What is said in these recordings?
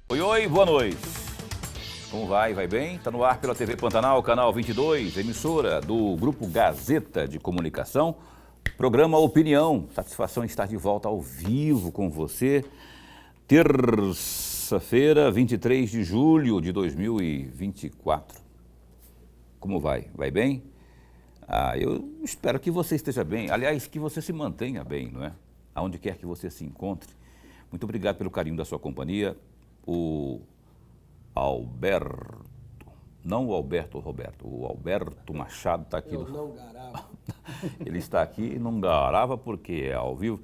Oi, oi, boa noite. Como vai? Vai bem? Está no ar pela TV Pantanal, canal 22, emissora do Grupo Gazeta de Comunicação. Programa Opinião. Satisfação em estar de volta ao vivo com você. Terça-feira, 23 de julho de 2024. Como vai? Vai bem? Eu espero que você esteja bem. Aliás, que você se mantenha bem, não é? Aonde quer que você se encontre. Muito obrigado pelo carinho da sua companhia. O Alberto, não o Alberto Roberto, o Alberto Machado está aqui. Eu não garava. Ele está aqui e não garava porque é ao vivo.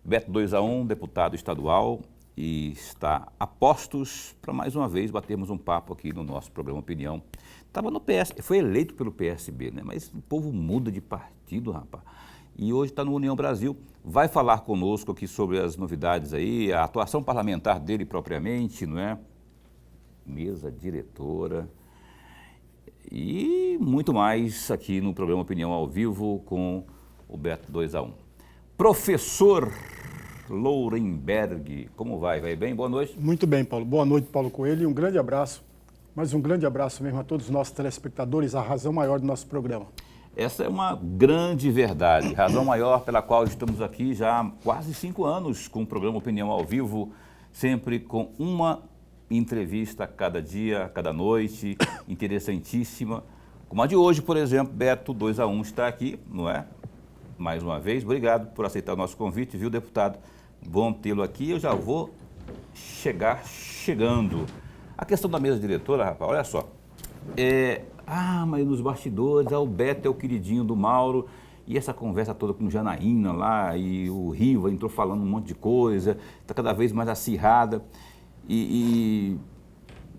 Beto 2-1, deputado estadual, e está a postos para mais uma vez batermos um papo aqui no nosso programa Opinião. Estava no PS, foi eleito pelo PSB, né? Mas o povo muda de partido, rapaz. E hoje está no União Brasil, vai falar conosco aqui sobre as novidades aí, a atuação parlamentar dele propriamente, não é? Mesa diretora e muito mais aqui no programa Opinião ao Vivo com o Beto 2-1. Professor Lourenberg, como vai? Vai bem? Boa noite. Muito bem, Paulo. Boa noite, Paulo Coelho, e um grande abraço, mas um grande abraço mesmo a todos os nossos telespectadores, a razão maior do nosso programa. Essa é uma grande verdade, razão maior pela qual estamos aqui já há quase 5 anos com o programa Opinião ao Vivo, sempre com uma entrevista cada dia, cada noite, interessantíssima. Como a de hoje, por exemplo, Beto 2-1 está aqui, não é? Mais uma vez, obrigado por aceitar o nosso convite, viu, deputado? Bom tê-lo aqui, eu já vou chegando. A questão da mesa diretora, rapaz, olha só. Mas nos bastidores, o Beto é o queridinho do Mauro, e essa conversa toda com Janaína lá, e o Riva entrou falando um monte de coisa, está cada vez mais acirrada. E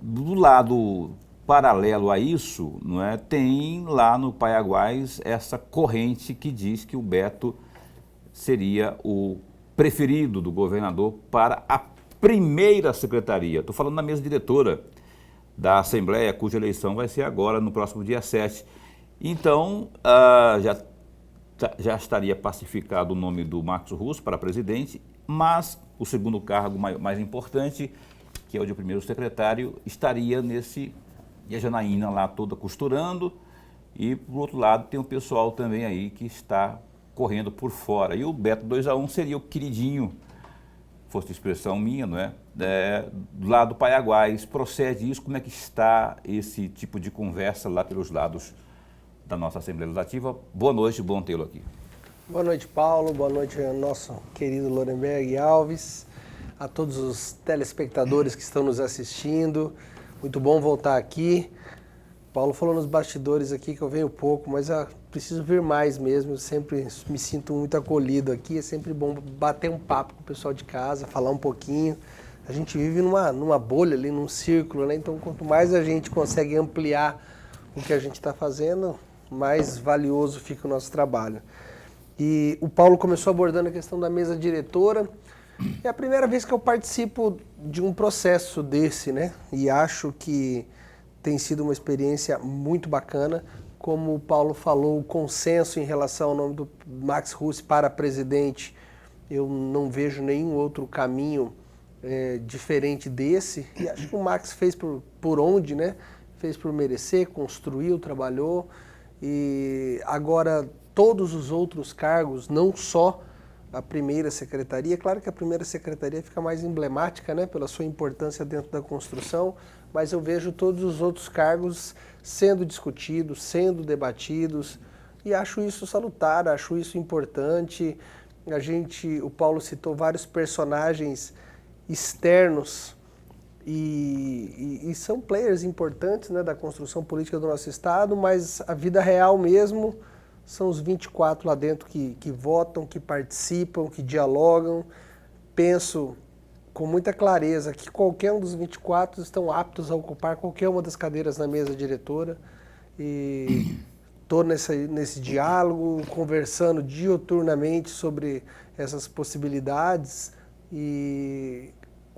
do lado paralelo a isso, não é, tem lá no Paiaguás essa corrente que diz que o Beto seria o preferido do governador para a primeira secretaria. Estou falando da mesa diretora da Assembleia, cuja eleição vai ser agora, no próximo dia 7. Então, já estaria pacificado o nome do Marcos Russo para presidente, mas o segundo cargo mais importante, que é o de primeiro secretário, estaria nesse... E a Janaína lá toda costurando, e por outro lado tem o pessoal também aí que está correndo por fora. E o Beto 2-1 seria o queridinho, fosse expressão minha, não é? Do lado do Paiaguás. Procede isso? Como é que está esse tipo de conversa lá pelos lados da nossa Assembleia Legislativa? Boa noite, bom tê-lo aqui. Boa noite, Paulo. Boa noite ao nosso querido Lourenberg Alves, a todos os telespectadores que estão nos assistindo. Muito bom voltar aqui. Paulo falou nos bastidores aqui que eu venho pouco, mas eu preciso vir mais mesmo. Eu sempre me sinto muito acolhido aqui. É sempre bom bater um papo com o pessoal de casa, falar um pouquinho. A gente vive numa bolha ali, num círculo, né? Então, quanto mais a gente consegue ampliar o que a gente está fazendo, mais valioso fica o nosso trabalho. E o Paulo começou abordando a questão da mesa diretora. É a primeira vez que eu participo de um processo desse, né? E acho que tem sido uma experiência muito bacana. Como o Paulo falou, o consenso em relação ao nome do Max Russo para presidente, eu não vejo nenhum outro caminho diferente desse. E acho que o Max fez por onde, né? Fez por merecer, construiu, trabalhou. E agora todos os outros cargos, não só a primeira secretaria, claro que a primeira secretaria fica mais emblemática, né, pela sua importância dentro da construção, mas eu vejo todos os outros cargos sendo discutidos, sendo debatidos, e acho isso salutar, acho isso importante. O Paulo citou vários personagens externos e são players importantes, né, da construção política do nosso estado, mas a vida real mesmo são os 24 lá dentro que votam, que participam, que dialogam. Penso com muita clareza que qualquer um dos 24 estão aptos a ocupar qualquer uma das cadeiras na mesa diretora. E estou nesse diálogo, conversando diuturnamente sobre essas possibilidades. E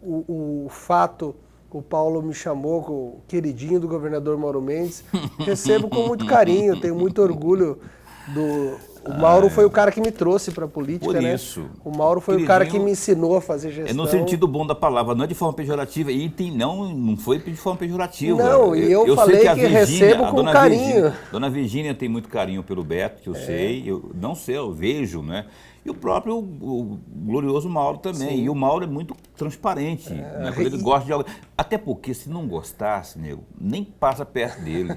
o fato, o Paulo me chamou, o queridinho do governador Mauro Mendes, recebo com muito carinho, tenho muito orgulho O Mauro foi o cara que me trouxe para a política, Por né? isso. O Mauro foi o cara que me ensinou a fazer gestão. É no sentido bom da palavra, não é de forma pejorativa. E não foi de forma pejorativa. Não, e eu falei sei que recebo com carinho. Dona Virgínia tem muito carinho pelo Beto, que eu sei. Eu não sei, eu vejo, né? E o próprio o glorioso Mauro também. Sim. E o Mauro é muito transparente, né? Quando ele gosta de algo. Até porque se não gostasse, nego, nem passa perto dele.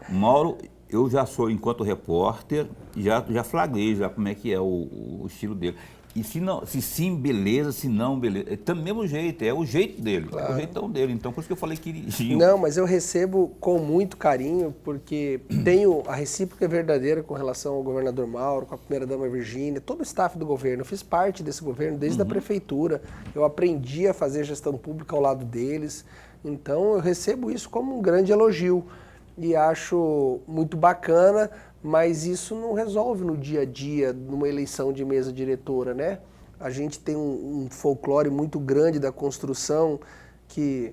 O Mauro, eu já sou, enquanto repórter, já flagrei já como é que é o estilo dele. E se sim, beleza, se não, beleza. É do mesmo jeito, é o jeito dele, claro. É o jeitão dele. Então, por isso que eu falei queridinho. Não, mas eu recebo com muito carinho, porque tenho a recíproca verdadeira com relação ao governador Mauro, com a primeira-dama Virgínia, todo o staff do governo. Eu fiz parte desse governo desde a prefeitura. Eu aprendi a fazer gestão pública ao lado deles. Então, eu recebo isso como um grande elogio. E acho muito bacana, mas isso não resolve no dia a dia, numa eleição de mesa diretora, né? A gente tem um folclore muito grande da construção que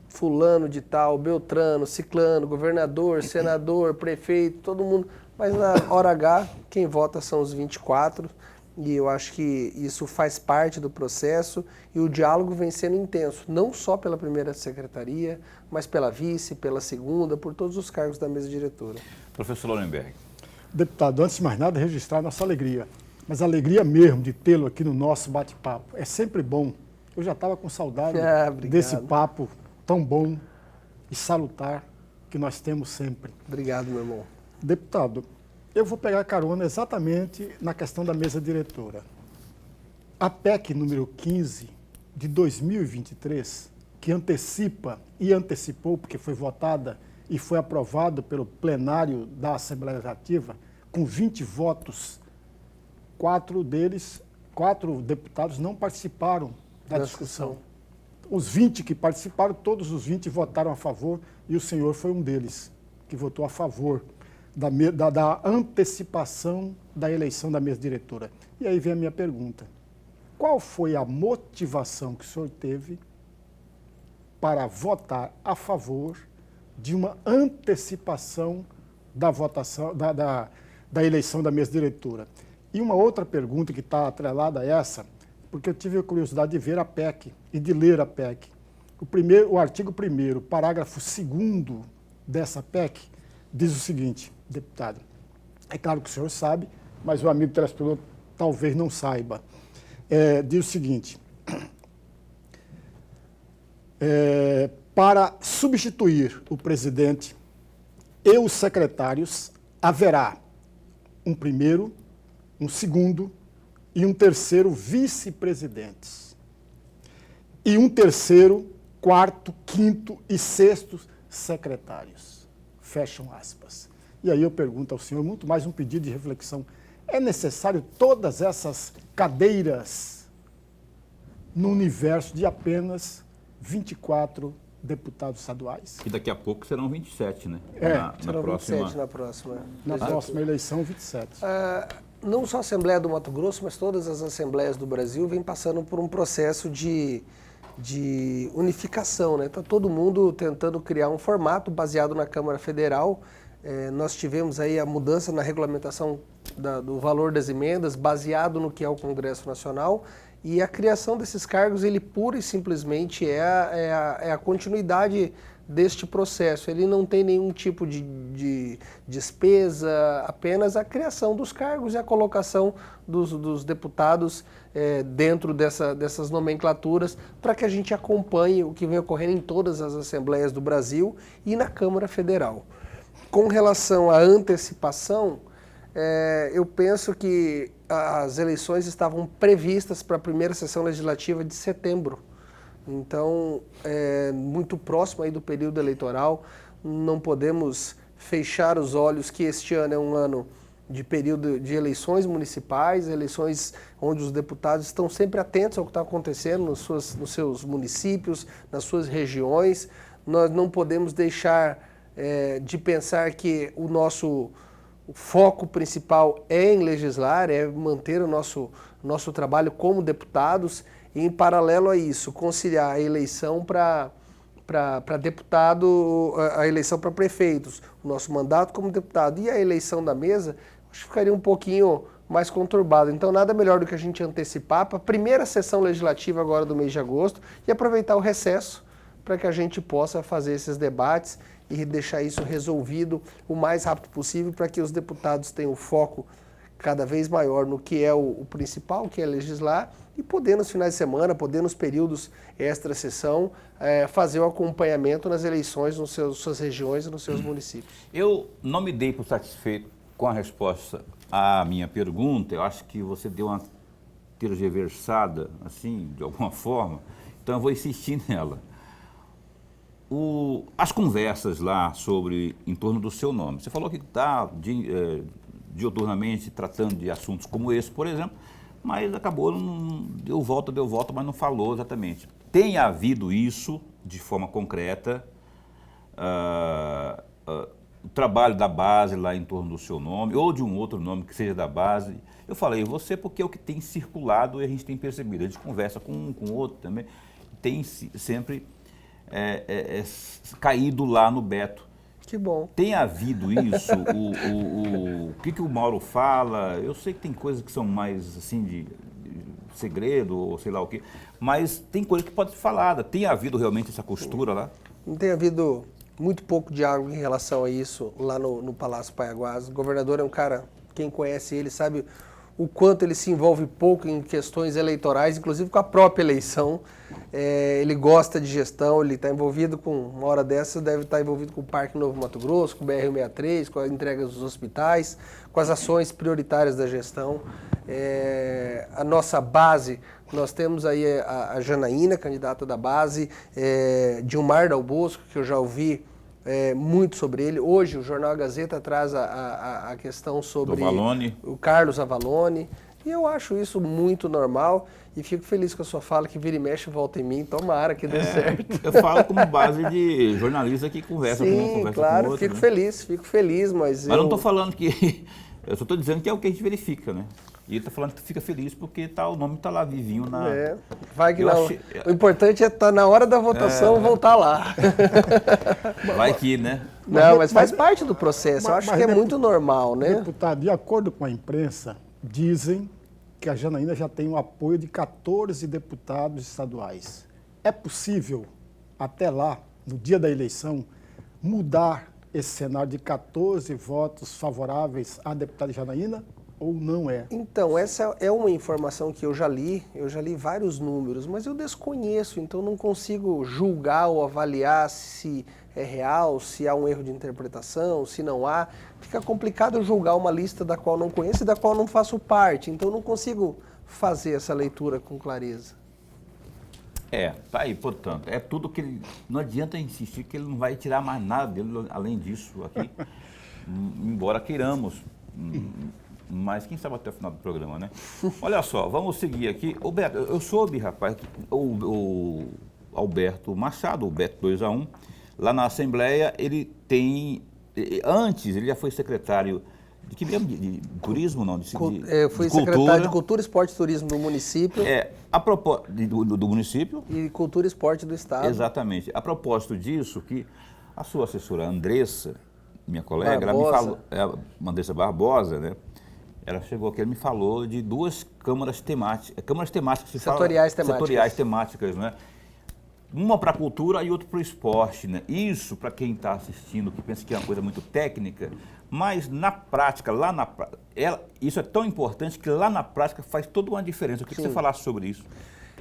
fulano de tal, Beltrano, Ciclano, governador, senador, prefeito, todo mundo. Mas na hora H, quem vota são os 24, e eu acho que isso faz parte do processo e o diálogo vem sendo intenso, não só pela primeira secretaria, mas pela vice, pela segunda, por todos os cargos da mesa diretora. Professor Lorenberg. Deputado, antes de mais nada, registrar nossa alegria. Mas a alegria mesmo de tê-lo aqui no nosso bate-papo. É sempre bom. Eu já estava com saudade desse papo tão bom e salutar que nós temos sempre. Obrigado, meu irmão. Deputado, eu vou pegar carona exatamente na questão da mesa diretora. A PEC número 15 de 2023, que antecipa e antecipou, porque foi votada e foi aprovado pelo plenário da Assembleia Legislativa, com 20 votos, 4 deputados não participaram da discussão. Os 20 que participaram, todos os 20 votaram a favor e o senhor foi um deles, que votou a favor da antecipação da eleição da mesa diretora. E aí vem a minha pergunta. Qual foi a motivação que o senhor teve para votar a favor de uma antecipação da votação, da eleição da mesa diretora? E uma outra pergunta que está atrelada a essa, porque eu tive a curiosidade de ver a PEC e de ler a PEC. O artigo 1º, parágrafo 2º dessa PEC, diz o seguinte, deputado, é claro que o senhor sabe, mas o amigo telespectador talvez não saiba. Diz o seguinte, para substituir o presidente e os secretários, haverá um primeiro, um segundo e um terceiro vice-presidentes. E um terceiro, quarto, quinto e sexto secretários. Fecham aspas. E aí eu pergunto ao senhor, muito mais um pedido de reflexão, é necessário todas essas cadeiras no universo de apenas 24 deputados estaduais? E daqui a pouco serão 27, né? Serão 27 na próxima. Na próxima eleição, 27. Não só a Assembleia do Mato Grosso, mas todas as assembleias do Brasil vêm passando por um processo de unificação, né? Está todo mundo tentando criar um formato baseado na Câmara Federal. Nós tivemos aí a mudança na regulamentação do valor das emendas, baseado no que é o Congresso Nacional, e a criação desses cargos, ele pura e simplesmente é a continuidade deste processo. Ele não tem nenhum tipo de despesa, apenas a criação dos cargos e a colocação dos deputados dentro dessas nomenclaturas, para que a gente acompanhe o que vem ocorrendo em todas as assembleias do Brasil e na Câmara Federal. Com relação à antecipação, eu penso que as eleições estavam previstas para a primeira sessão legislativa de setembro. Então, muito próximo aí do período eleitoral, não podemos fechar os olhos que este ano é um ano de período de eleições municipais, eleições onde os deputados estão sempre atentos ao que está acontecendo nos seus municípios, nas suas regiões. Nós não podemos deixar de pensar que o nosso foco principal é em legislar, é manter o nosso trabalho como deputados e, em paralelo a isso, conciliar a eleição para deputado, a eleição para prefeitos, o nosso mandato como deputado e a eleição da mesa acho que ficaria um pouquinho mais conturbado. Então, nada melhor do que a gente antecipar para a primeira sessão legislativa agora do mês de agosto e aproveitar o recesso para que a gente possa fazer esses debates e deixar isso resolvido o mais rápido possível para que os deputados tenham foco cada vez maior no que é o principal, que é legislar, e poder nos finais de semana, poder nos períodos extra-sessão, fazer o acompanhamento nas eleições nas suas regiões e nos seus municípios. Eu não me dei por satisfeito com a resposta à minha pergunta. Eu acho que você deu uma tergiversada, assim, de alguma forma, então eu vou insistir nela. As conversas lá em torno do seu nome, você falou que está diuturnamente tratando de assuntos como esse, por exemplo, mas acabou, deu volta, mas não falou exatamente. Tem havido isso de forma concreta, o trabalho da base lá em torno do seu nome, ou de um outro nome que seja da base. Eu falei você porque é o que tem circulado e a gente tem percebido. A gente conversa com um, com o outro também, tem sempre caído lá no Beto. Que bom. Tem havido isso? O que o Mauro fala? Eu sei que tem coisas que são mais assim de segredo ou sei lá o quê, mas tem coisa que pode ser falada. Tem havido realmente essa costura lá? Não tem havido muito pouco diálogo em relação a isso lá no Palácio Paiaguás. O governador é um cara, quem conhece ele sabe o quanto ele se envolve pouco em questões eleitorais, inclusive com a própria eleição. Ele gosta de gestão, ele está envolvido com, uma hora dessa, deve estar envolvido com o Parque Novo Mato Grosso, com o BR-163, com a entrega dos hospitais, com as ações prioritárias da gestão. A nossa base, nós temos aí a Janaína, candidata da base, Dilmar Dal Bosco, que eu já ouvi muito sobre ele. Hoje o jornal A Gazeta traz a questão sobre o Carlos Avalone, e eu acho isso muito normal e fico feliz com a sua fala, que vira e mexe volta em mim, tomara que dê certo. Eu falo como base de jornalista que conversa com um, conversa claro, com outro. Fico feliz, mas não estou falando que... Eu só estou dizendo que é o que a gente verifica, né? E ele está falando que fica feliz porque o nome está lá vivinho na... Vai que não. O importante é estar na hora da votação voltar lá. Vai que, né? Não, mas faz parte do processo. Eu acho que é muito normal, né? Deputado, de acordo com a imprensa, dizem que a Janaína já tem o apoio de 14 deputados estaduais. É possível, até lá, no dia da eleição, mudar esse cenário de 14 votos favoráveis à deputada Janaína? Ou não é? Então, essa é uma informação que eu já li vários números, mas eu desconheço, então não consigo julgar ou avaliar se é real, se há um erro de interpretação, se não há. Fica complicado eu julgar uma lista da qual não conheço e da qual não faço parte, então não consigo fazer essa leitura com clareza. Tá aí, portanto, é tudo que ele... Não adianta insistir que ele não vai tirar mais nada dele, além disso aqui, embora queiramos... Mas quem sabe até o final do programa, né? Olha só, vamos seguir aqui. O Beto, eu soube, rapaz, o Alberto Machado, o Beto 2-1, lá na Assembleia, ele tem... Antes, ele já foi secretário de que mesmo? De turismo, não? Eu fui secretário de Cultura, Esporte e Turismo do município. A propósito do município. E Cultura e Esporte do Estado. Exatamente. A propósito disso, que a sua assessora Andressa, minha colega, ela me falou... Andressa Barbosa, né? Ela chegou aqui, ela me falou de duas câmaras temáticas. Câmaras temáticas se setoriais fala, temáticas. Setoriais temáticas, né? Uma para a cultura e outra para o esporte, né? Isso, para quem está assistindo, que pensa que é uma coisa muito técnica, mas na prática, isso é tão importante que lá na prática faz toda uma diferença. Eu queria que você falasse sobre isso.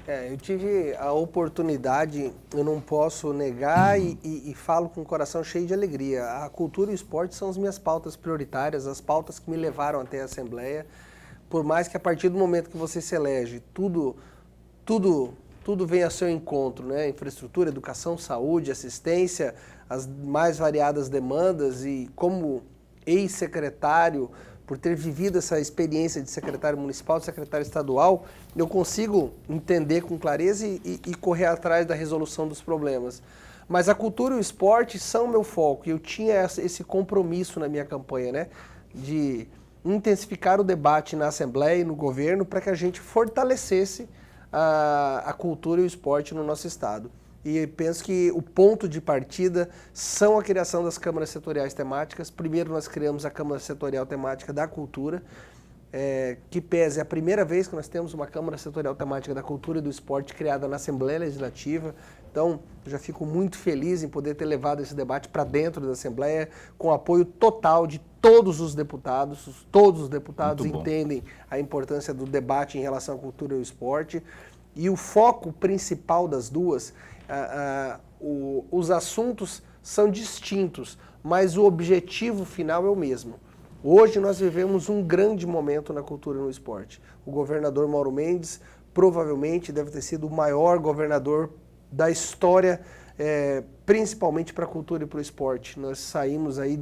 Eu tive a oportunidade, eu não posso negar e falo com o coração cheio de alegria. A cultura e o esporte são as minhas pautas prioritárias, as pautas que me levaram até a Assembleia. Por mais que a partir do momento que você se elege, tudo vem a seu encontro, né? Infraestrutura, educação, saúde, assistência, as mais variadas demandas, e como ex-secretário, por ter vivido essa experiência de secretário municipal, de secretário estadual, eu consigo entender com clareza e correr atrás da resolução dos problemas. Mas a cultura e o esporte são meu foco, e eu tinha esse compromisso na minha campanha, né, de intensificar o debate na Assembleia e no governo para que a gente fortalecesse a cultura e o esporte no nosso estado. e penso que o ponto de partida são a criação das câmaras setoriais temáticas. Primeiro nós criamos a Câmara Setorial Temática da Cultura, que pese a primeira vez que nós temos uma Câmara Setorial Temática da Cultura e do Esporte criada na Assembleia Legislativa. Então, eu já fico muito feliz em poder ter levado esse debate para dentro da Assembleia, com apoio total de todos os deputados. Todos os deputados entendem a importância do debate em relação à cultura e ao esporte. E o foco principal das duas, os assuntos são distintos, mas o objetivo final é o mesmo. Hoje nós vivemos um grande momento na cultura e no esporte. O governador Mauro Mendes provavelmente deve ter sido o maior governador da história, principalmente para a cultura e para o esporte. Nós saímos aí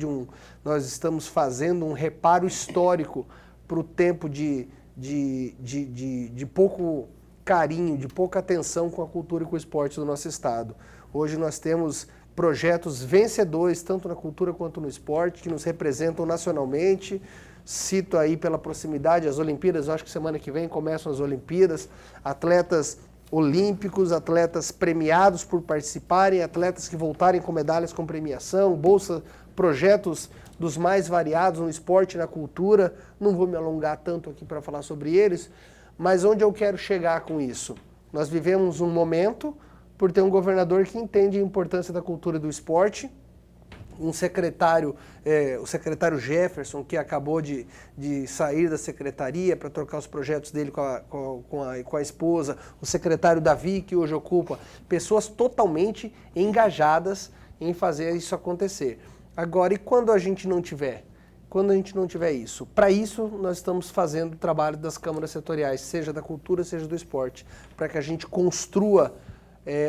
nós estamos fazendo um reparo histórico para o tempo de pouco carinho, de pouca atenção com a cultura e com o esporte do nosso estado. Hoje nós temos projetos vencedores, tanto na cultura quanto no esporte, que nos representam nacionalmente. Cito aí pela proximidade as Olimpíadas, eu acho que semana que vem começam as Olimpíadas, atletas olímpicos, atletas premiados por participarem, atletas que voltarem com medalhas com premiação, bolsa, projetos dos mais variados no esporte e na cultura. Não vou me alongar tanto aqui para falar sobre eles, mas onde eu quero chegar com isso? Nós vivemos um momento por ter um governador que entende a importância da cultura e do esporte, um secretário, o secretário Jefferson, que acabou de sair da secretaria para trocar os projetos dele com a esposa, o secretário Davi, que hoje ocupa, pessoas totalmente engajadas em fazer isso acontecer. Agora, e quando a gente não tiver? Quando a gente não tiver isso? Para isso, nós estamos fazendo o trabalho das câmaras setoriais, seja da cultura, seja do esporte, para que a gente construa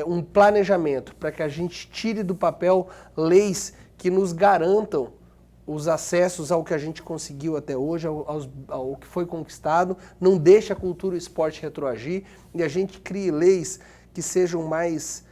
um planejamento, para que a gente tire do papel leis que nos garantam os acessos ao que a gente conseguiu até hoje, ao que foi conquistado, não deixe a cultura e o esporte retroagir, e a gente crie leis que sejam mais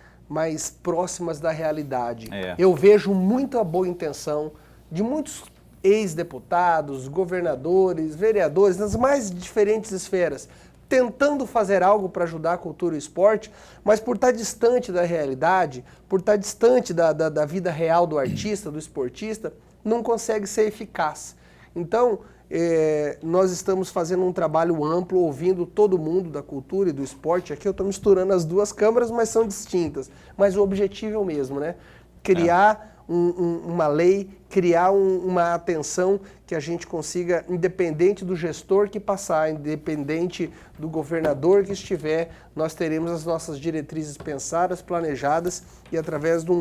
próximas da realidade. Eu vejo muita boa intenção de muitos ex-deputados, governadores, vereadores, nas mais diferentes esferas, tentando fazer algo para ajudar a cultura e o esporte, mas por estar distante da realidade, por estar distante da vida real do artista, do esportista, não consegue ser eficaz. Então, nós estamos fazendo um trabalho amplo, ouvindo todo mundo da cultura e do esporte. Aqui eu estou misturando as duas câmaras, mas são distintas. Mas o objetivo é o mesmo, né? Criar uma lei, criar uma atenção que a gente consiga, independente do gestor que passar, independente do governador que estiver, nós teremos as nossas diretrizes pensadas, planejadas e através de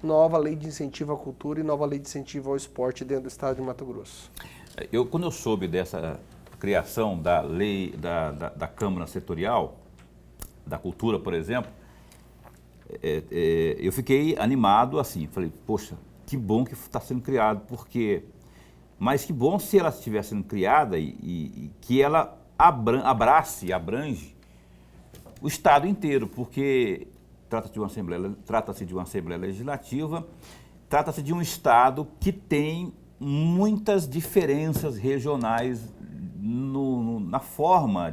nova lei de incentivo à cultura e nova lei de incentivo ao esporte dentro do estado de Mato Grosso. Quando eu soube dessa criação da lei da Câmara Setorial, da Cultura, por exemplo, eu fiquei animado assim, falei, poxa, que bom que está sendo criado, mas que bom se ela estiver sendo criada e que ela abrange o Estado inteiro, porque trata-se de uma Assembleia Legislativa, trata-se de um Estado que tem muitas diferenças regionais na forma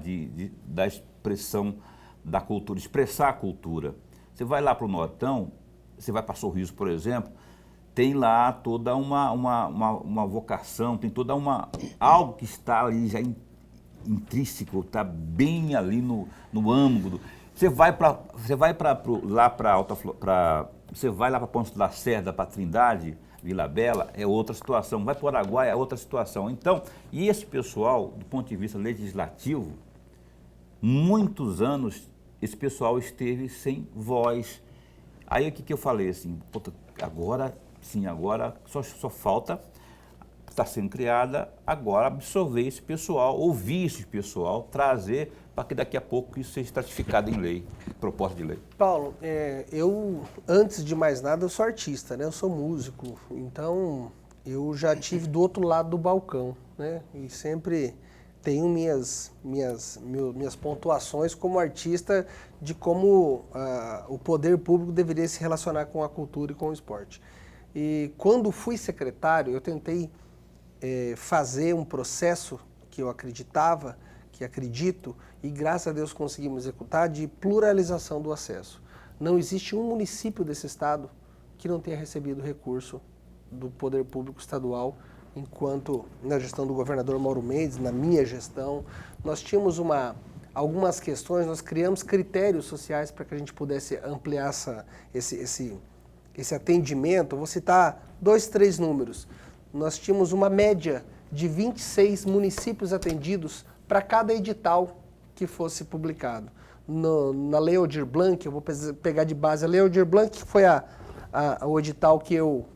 da expressão da cultura, expressar a cultura. Você vai lá para o Nortão, você vai para Sorriso, por exemplo, tem lá toda uma vocação, tem toda algo que está ali já intrínseco, está bem ali no âmago. Você vai lá para Ponte da Lacerda, para Trindade, Vila Bela, é outra situação. Vai para o Araguaia, é outra situação. Então, e esse pessoal, do ponto de vista legislativo, muitos anos esse pessoal esteve sem voz. Aí o que eu falei assim, agora só falta, está sendo criada, agora absorver esse pessoal, ouvir esse pessoal, trazer para que daqui a pouco isso seja estratificado em lei, proposta de lei. Paulo, eu, antes de mais nada, eu sou artista, né? Eu sou músico, então eu já tive do outro lado do balcão, né? E sempre tenho minhas pontuações como artista de como o poder público deveria se relacionar com a cultura e com o esporte. E quando fui secretário, eu tentei fazer um processo que eu acredito, e graças a Deus conseguimos executar, de pluralização do acesso. Não existe um município desse estado que não tenha recebido recurso do poder público estadual, enquanto na gestão do governador Mauro Mendes, na minha gestão, nós tínhamos algumas questões, nós criamos critérios sociais para que a gente pudesse ampliar esse atendimento. Vou citar 2, 3 números. Nós tínhamos uma média de 26 municípios atendidos para cada edital que fosse publicado. Na Lei Aldir Blanc, eu vou pegar de base a Lei Aldir Blanc, que foi o edital que eu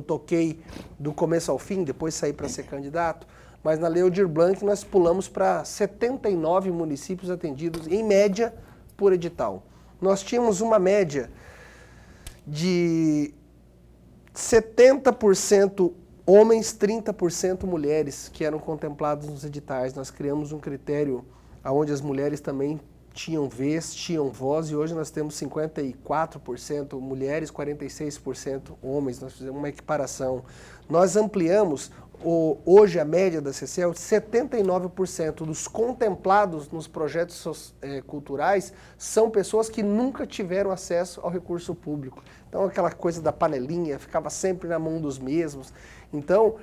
toquei do começo ao fim, depois saí para ser candidato, mas na Lei Aldir Blanc nós pulamos para 79 municípios atendidos, em média, por edital. Nós tínhamos uma média de 70% homens, 30% mulheres que eram contemplados nos editais. Nós criamos um critério onde as mulheres também tinham vez, tinham voz, e hoje nós temos 54% mulheres, 46% homens. Nós fizemos uma equiparação. Nós ampliamos, hoje a média da CCE, 79% dos contemplados nos projetos culturais são pessoas que nunca tiveram acesso ao recurso público. Então aquela coisa da panelinha ficava sempre na mão dos mesmos. Então,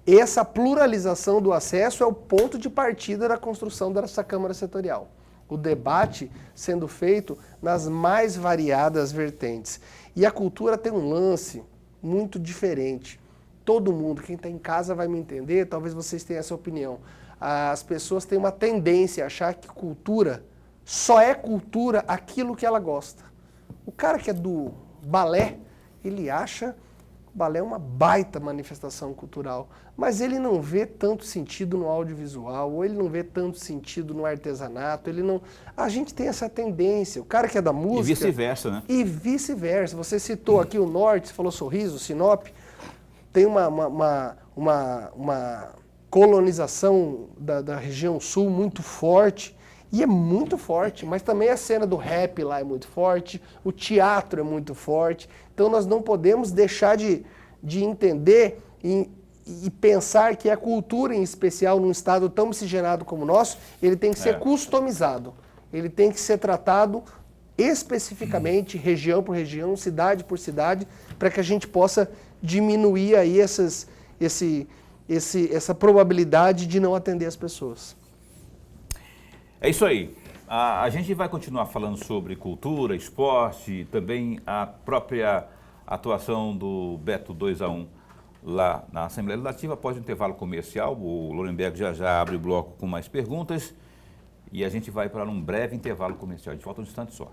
essa pluralização do acesso é o ponto de partida da construção dessa Câmara Setorial. O debate sendo feito nas mais variadas vertentes. E a cultura tem um lance muito diferente. Todo mundo, quem está em casa vai me entender, talvez vocês tenham essa opinião. As pessoas têm uma tendência a achar que cultura só é cultura aquilo que ela gosta. O cara que é do balé, ele acha o balé é uma baita manifestação cultural, mas ele não vê tanto sentido no audiovisual, ou ele não vê tanto sentido no artesanato, ele não... A gente tem essa tendência, o cara que é da música... E vice-versa, né? E vice-versa. Você citou aqui o Norte, você falou Sorriso, Sinop, tem uma colonização da região sul muito forte, e é muito forte, mas também a cena do rap lá é muito forte, o teatro é muito forte. Então nós não podemos deixar de entender e pensar que a cultura, em especial num estado tão miscigenado como o nosso, ele tem que ser customizado. Ele tem que ser tratado especificamente, região por região, cidade por cidade, para que a gente possa diminuir aí essa probabilidade de não atender as pessoas. É isso aí. A gente vai continuar falando sobre cultura, esporte, também a própria atuação do Beto 2-1 lá na Assembleia Legislativa. Após o intervalo comercial, o Lorenberg já abre o bloco com mais perguntas e a gente vai para um breve intervalo comercial. A gente volta um instante só.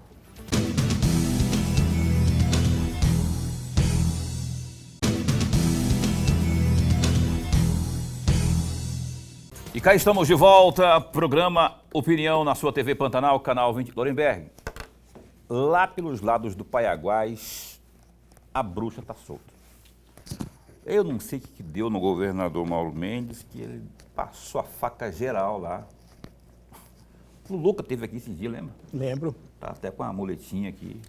E cá estamos de volta, programa Opinião na sua TV Pantanal, canal 20. Lorenberg, lá pelos lados do Paiaguás, a bruxa está solta. Eu não sei o que deu no governador Mauro Mendes, que ele passou a faca geral lá. O Luca teve aqui esse dia, lembra? Lembro. Tá até com a muletinha aqui.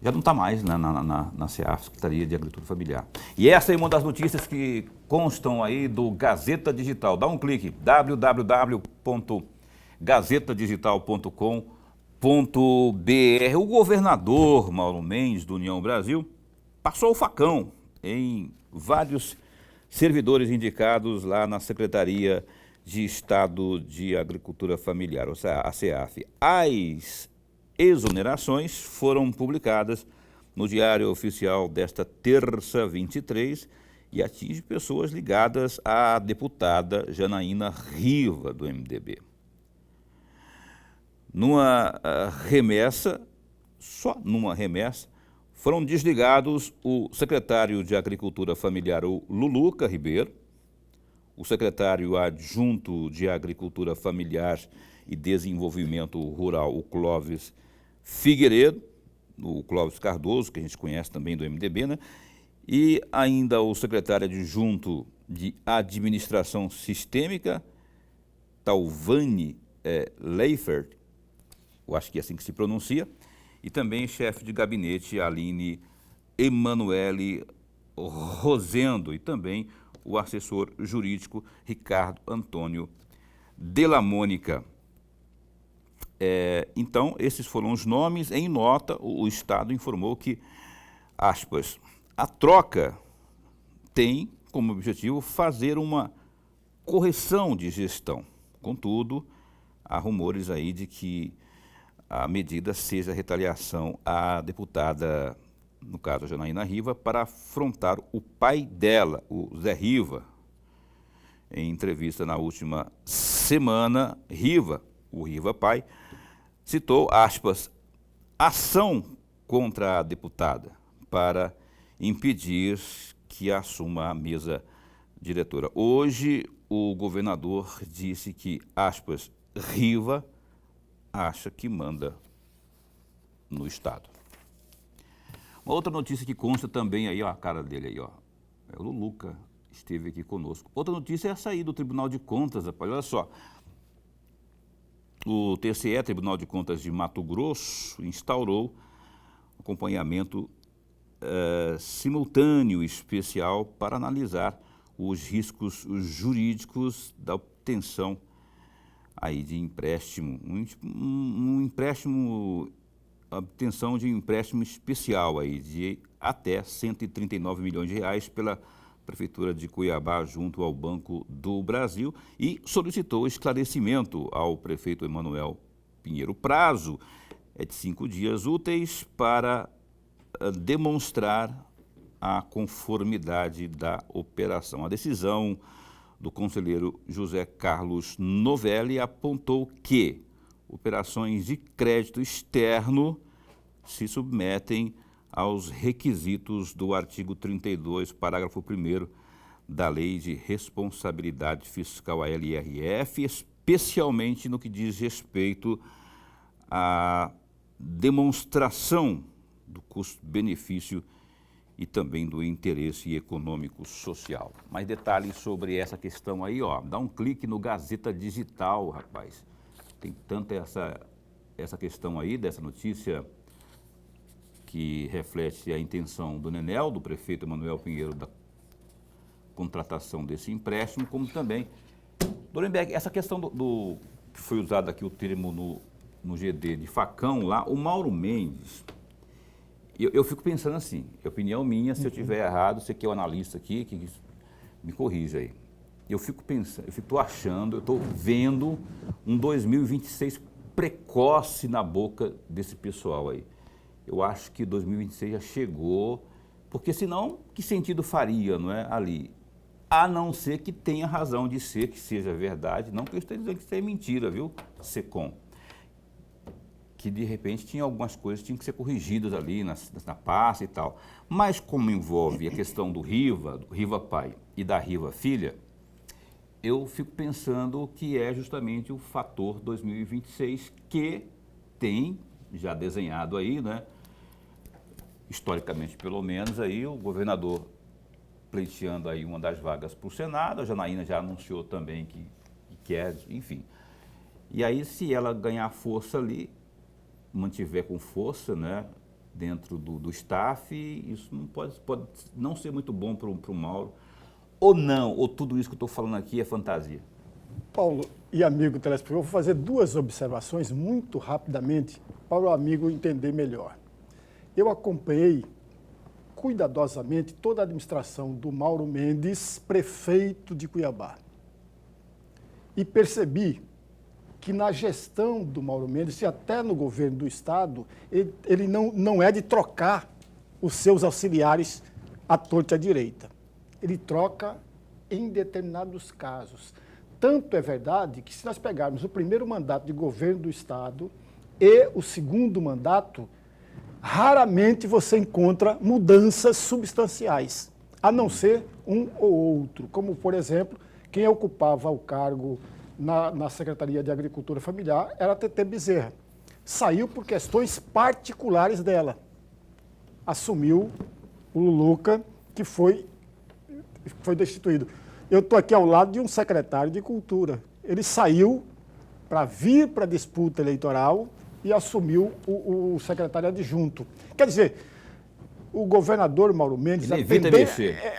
Já não está mais na CEAF, Secretaria de Agricultura Familiar. E essa é uma das notícias que constam aí do Gazeta Digital. Dá um clique, www.gazetadigital.com.br. O governador Mauro Mendes, do União Brasil, passou o facão em vários servidores indicados lá na Secretaria de Estado de Agricultura Familiar, ou seja, a CEAF. As exonerações foram publicadas no Diário Oficial desta terça 23 e atinge pessoas ligadas à deputada Janaína Riva, do MDB. Numa remessa, só numa remessa, foram desligados o secretário de Agricultura Familiar, o Luluca Ribeiro, o secretário adjunto de Agricultura Familiar e Desenvolvimento Rural, o Clóvis Figueiredo, o Clóvis Cardoso, que a gente conhece também do MDB, né? E ainda o secretário adjunto de Administração Sistêmica, Talvani Leifert, eu acho que é assim que se pronuncia, e também chefe de gabinete, Aline Emanuele Rosendo, e também o assessor jurídico Ricardo Antônio Della Mônica. Então, esses foram os nomes. Em nota, o Estado informou que, aspas, a troca tem como objetivo fazer uma correção de gestão. Contudo, há rumores aí de que a medida seja retaliação à deputada, no caso a Janaína Riva, para afrontar o pai dela, o Zé Riva. Em entrevista na última semana, o Riva pai, citou, aspas, ação contra a deputada para impedir que assuma a mesa diretora. Hoje, o governador disse que, aspas, Riva acha que manda no Estado. Uma outra notícia que consta também aí, ó, a cara dele aí, ó, é o Luluca, esteve aqui conosco. Outra notícia é a saída do Tribunal de Contas, rapaz, olha só. O TCE, Tribunal de Contas de Mato Grosso, instaurou acompanhamento simultâneo especial para analisar os riscos jurídicos da obtenção aí de empréstimo, obtenção de um empréstimo especial aí de até 139 milhões de reais pela Prefeitura de Cuiabá junto ao Banco do Brasil e solicitou esclarecimento ao prefeito Emanuel Pinheiro. O prazo é de 5 dias úteis para demonstrar a conformidade da operação. A decisão do conselheiro José Carlos Novelli apontou que operações de crédito externo se submetem aos requisitos do artigo 32, parágrafo 1º da Lei de Responsabilidade Fiscal, a LRF, especialmente no que diz respeito à demonstração do custo-benefício e também do interesse econômico social. Mais detalhes sobre essa questão aí, ó. Dá um clique no Gazeta Digital, rapaz. Tem tanta essa questão aí, dessa notícia que reflete a intenção do Nenel, do prefeito Emanuel Pinheiro, da contratação desse empréstimo, como também, Lorenberg, essa questão do que foi usado aqui o termo no GD de facão lá, o Mauro Mendes, eu fico pensando assim, opinião minha, se eu estiver errado, você que é o analista aqui, que me corrija aí. Eu fico pensando, eu estou vendo um 2026 precoce na boca desse pessoal aí. Eu acho que 2026 já chegou, porque senão, que sentido faria, não é, ali? A não ser que tenha razão de ser, que seja verdade, não que eu esteja dizendo que isso é mentira, viu, Secom? Que de repente tinha algumas coisas que tinham que ser corrigidas ali na pasta e tal. Mas como envolve a questão do Riva pai e da Riva filha, eu fico pensando que é justamente o fator 2026 que tem já desenhado aí, né? Historicamente, pelo menos, aí o governador pleiteando aí uma das vagas para o Senado, a Janaína já anunciou também que quer, enfim. E aí, se ela ganhar força ali, mantiver com força, né, dentro do staff, isso não pode não ser muito bom para o Mauro, ou não, ou tudo isso que eu estou falando aqui é fantasia? Paulo e amigo telespectador, eu vou fazer duas observações muito rapidamente para o amigo entender melhor. Eu acompanhei cuidadosamente toda a administração do Mauro Mendes, prefeito de Cuiabá, e percebi que na gestão do Mauro Mendes, e até no governo do Estado, ele não é de trocar os seus auxiliares à torta e à direita. Ele troca em determinados casos. Tanto é verdade que, se nós pegarmos o primeiro mandato de governo do Estado e o segundo mandato, raramente você encontra mudanças substanciais, a não ser um ou outro, como, por exemplo, quem ocupava o cargo na Secretaria de Agricultura Familiar era a Tetê Bezerra. Saiu por questões particulares dela. Assumiu o Luluca, que foi destituído. Eu estou aqui ao lado de um secretário de Cultura. Ele saiu para vir para a disputa eleitoral e assumiu o secretário adjunto. Quer dizer, o governador Mauro Mendes,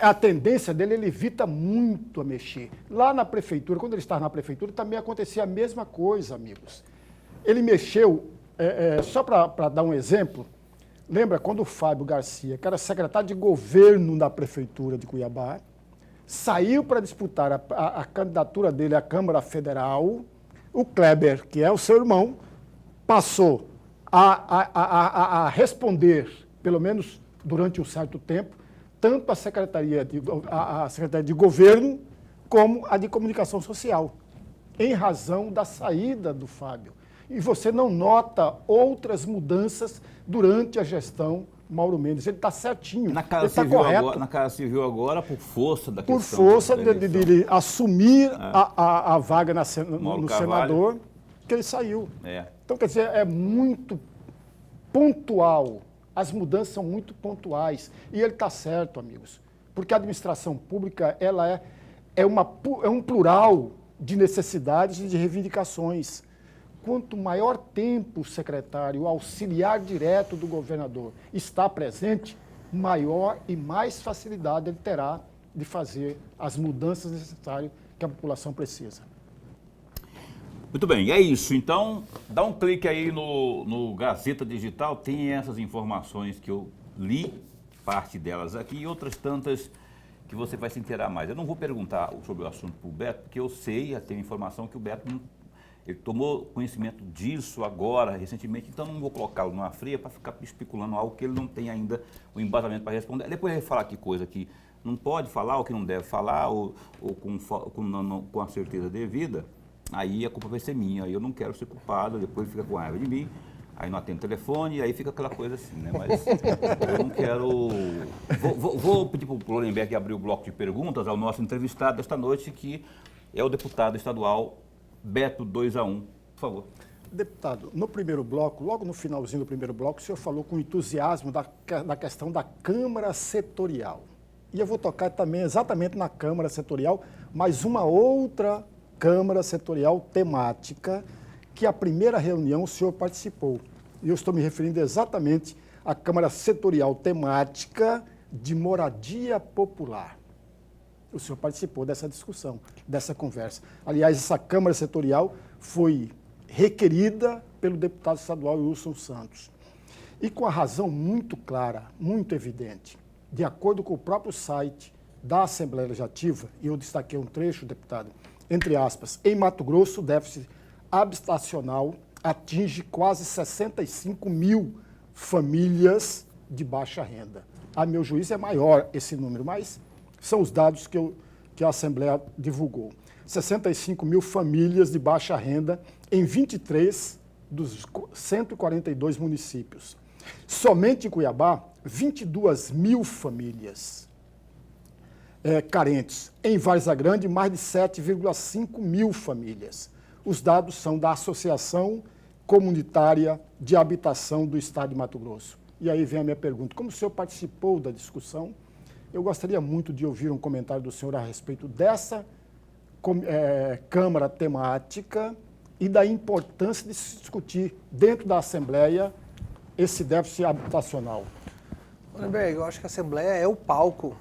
a tendência dele, ele evita muito a mexer. Lá na prefeitura, quando ele estava na prefeitura, também acontecia a mesma coisa, amigos. Ele mexeu, só para dar um exemplo, lembra quando o Fábio Garcia, que era secretário de governo da Prefeitura de Cuiabá, saiu para disputar a candidatura dele à Câmara Federal, o Kleber, que é o seu irmão, passou a responder, pelo menos durante um certo tempo, tanto a Secretaria de Governo como a de Comunicação Social, em razão da saída do Fábio. E você não nota outras mudanças durante a gestão Mauro Mendes. Ele está certinho, Na ele Casa está Civil correto. agora, na Casa Civil agora, por força da Por questão força da de eleição. ele assumir a vaga Mauro no Carvalho. senador, que ele saiu. É. Então, quer dizer, é muito pontual. As mudanças são muito pontuais. E ele está certo, amigos. Porque a administração pública ela é um plural de necessidades e de reivindicações. Quanto maior tempo o secretário, o auxiliar direto do governador está presente, maior e mais facilidade ele terá de fazer as mudanças necessárias que a população precisa. Muito bem, é isso. Então, dá um clique aí no Gazeta Digital, tem essas informações que eu li, parte delas aqui, e outras tantas que você vai se inteirar mais. Eu não vou perguntar sobre o assunto para o Beto, porque eu sei, já tenho informação que o Beto ele tomou conhecimento disso agora, recentemente, então não vou colocá-lo numa fria para ficar especulando algo que ele não tem ainda o embasamento para responder. Depois ele vai falar que coisa que não pode falar, ou que não deve falar, ou com a certeza devida. Aí a culpa vai ser minha, aí eu não quero ser culpado, depois ele fica com raiva de mim, aí não atende o telefone, aí fica aquela coisa assim, né? Mas eu não quero... Vou pedir para o Lorenberg abrir o bloco de perguntas ao nosso entrevistado desta noite, que é o deputado estadual Beto 2A1. Por favor. Deputado, no primeiro bloco, logo no finalzinho do primeiro bloco, o senhor falou com entusiasmo da questão da Câmara Setorial. E eu vou tocar também exatamente na Câmara Setorial, mas uma outra Câmara Setorial temática, que a primeira reunião o senhor participou. E eu estou me referindo exatamente à Câmara Setorial temática de moradia popular. O senhor participou dessa discussão, dessa conversa. Aliás, essa Câmara Setorial foi requerida pelo deputado estadual Wilson Santos. E com a razão muito clara, muito evidente, de acordo com o próprio site da Assembleia Legislativa, e eu destaquei um trecho, deputado, entre aspas, em Mato Grosso, o déficit habitacional atinge quase 65 mil famílias de baixa renda. A meu juízo é maior esse número, mas são os dados que a Assembleia divulgou. 65 mil famílias de baixa renda em 23 dos 142 municípios. Somente em Cuiabá, 22 mil famílias carentes. Em Várzea Grande, mais de 7,5 mil famílias. Os dados são da Associação Comunitária de Habitação do Estado de Mato Grosso. E aí vem a minha pergunta. Como o senhor participou da discussão, eu gostaria muito de ouvir um comentário do senhor a respeito dessa Câmara temática e da importância de se discutir dentro da Assembleia esse déficit habitacional. Lorenberg, eu acho que a Assembleia é o palco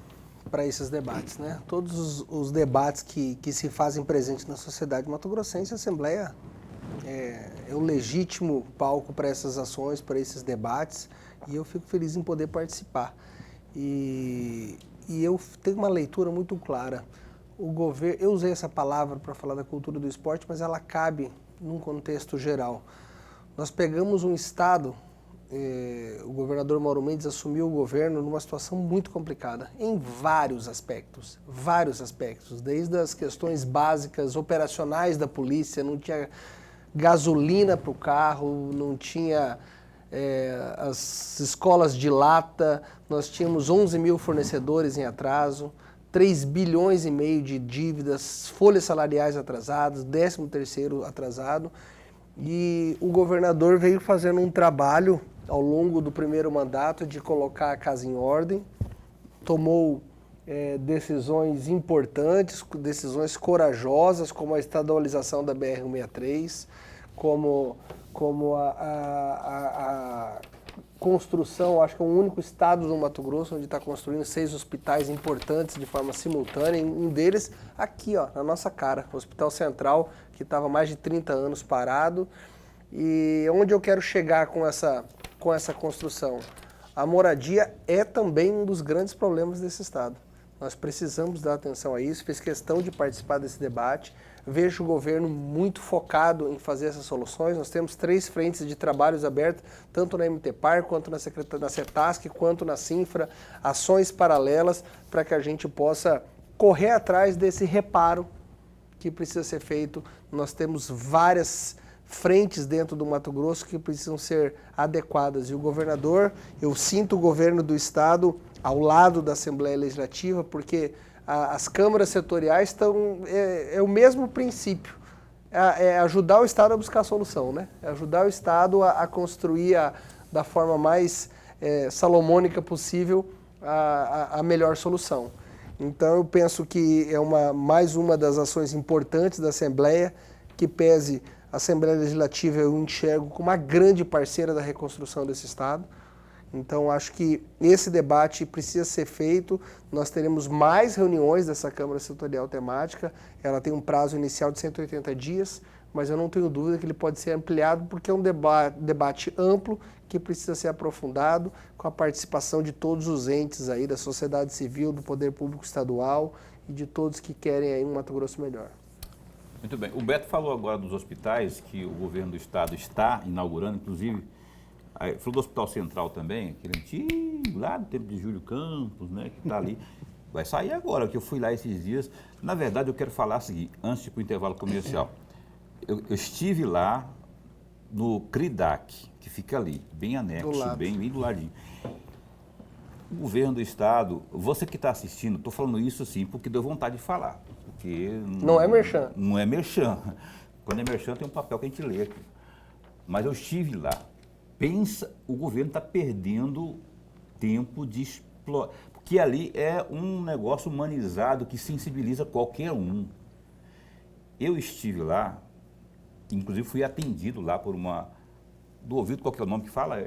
para esses debates, né? Todos os debates que se fazem presentes na sociedade mato-grossense, a Assembleia é o legítimo palco para essas ações, para esses debates, e eu fico feliz em poder participar. E eu tenho uma leitura muito clara. O governo, eu usei essa palavra para falar da cultura do esporte, mas ela cabe num contexto geral. Nós pegamos um estado, o governador Mauro Mendes assumiu o governo numa situação muito complicada, em vários aspectos, desde as questões básicas, operacionais da polícia, não tinha gasolina para o carro, não tinha as escolas de lata, nós tínhamos 11 mil fornecedores em atraso, 3 bilhões e meio de dívidas, folhas salariais atrasadas, 13º atrasado, e o governador veio fazendo um trabalho ao longo do primeiro mandato de colocar a casa em ordem, tomou decisões importantes, decisões corajosas, como a estadualização da BR-163, como a construção, acho que é o único estado do Mato Grosso onde está construindo 6 hospitais importantes de forma simultânea, um deles aqui, ó, na nossa cara, o Hospital Central, que estava mais de 30 anos parado, E onde eu quero chegar com essa construção? A moradia é também um dos grandes problemas desse Estado. Nós precisamos dar atenção a isso, fiz questão de participar desse debate, vejo o governo muito focado em fazer essas soluções. Nós temos 3 frentes de trabalhos abertos, tanto na MTPAR, quanto na CETASC, quanto na Sinfra, ações paralelas para que a gente possa correr atrás desse reparo que precisa ser feito. Nós temos várias frentes dentro do Mato Grosso que precisam ser adequadas. E o governador, eu sinto o governo do Estado ao lado da Assembleia Legislativa, porque as câmaras setoriais estão... É o mesmo princípio. É ajudar o Estado a buscar a solução, né? É ajudar o Estado a construir da forma mais salomônica possível a melhor solução. Então eu penso que é mais uma das ações importantes da Assembleia, que pese a Assembleia Legislativa eu enxergo como uma grande parceira da reconstrução desse Estado. Então acho que esse debate precisa ser feito. Nós teremos mais reuniões dessa Câmara Setorial Temática. Ela tem um prazo inicial de 180 dias, mas eu não tenho dúvida que ele pode ser ampliado porque é um debate amplo que precisa ser aprofundado com a participação de todos os entes aí, da sociedade civil, do Poder Público Estadual e de todos que querem aí um Mato Grosso melhor. Muito bem. O Beto falou agora dos hospitais que o governo do Estado está inaugurando, inclusive, falou do Hospital Central também, aquele antigo, lá do tempo de Júlio Campos, né, que está ali. Vai sair agora, que eu fui lá esses dias. Na verdade, eu quero falar o seguinte, antes de ir para o intervalo comercial. Eu estive lá no CRIDAC, que fica ali, bem anexo, bem do ladinho. O governo do Estado, você que está assistindo, estou falando isso assim porque deu vontade de falar. Porque não é merchan. Não é merchan. Quando é merchan tem um papel que a gente lê aqui. Mas eu estive lá. Pensa, o governo está perdendo tempo de explorar. Porque ali é um negócio humanizado que sensibiliza qualquer um. Eu estive lá, inclusive fui atendido lá por uma... Do ouvido, qual que é o nome que fala?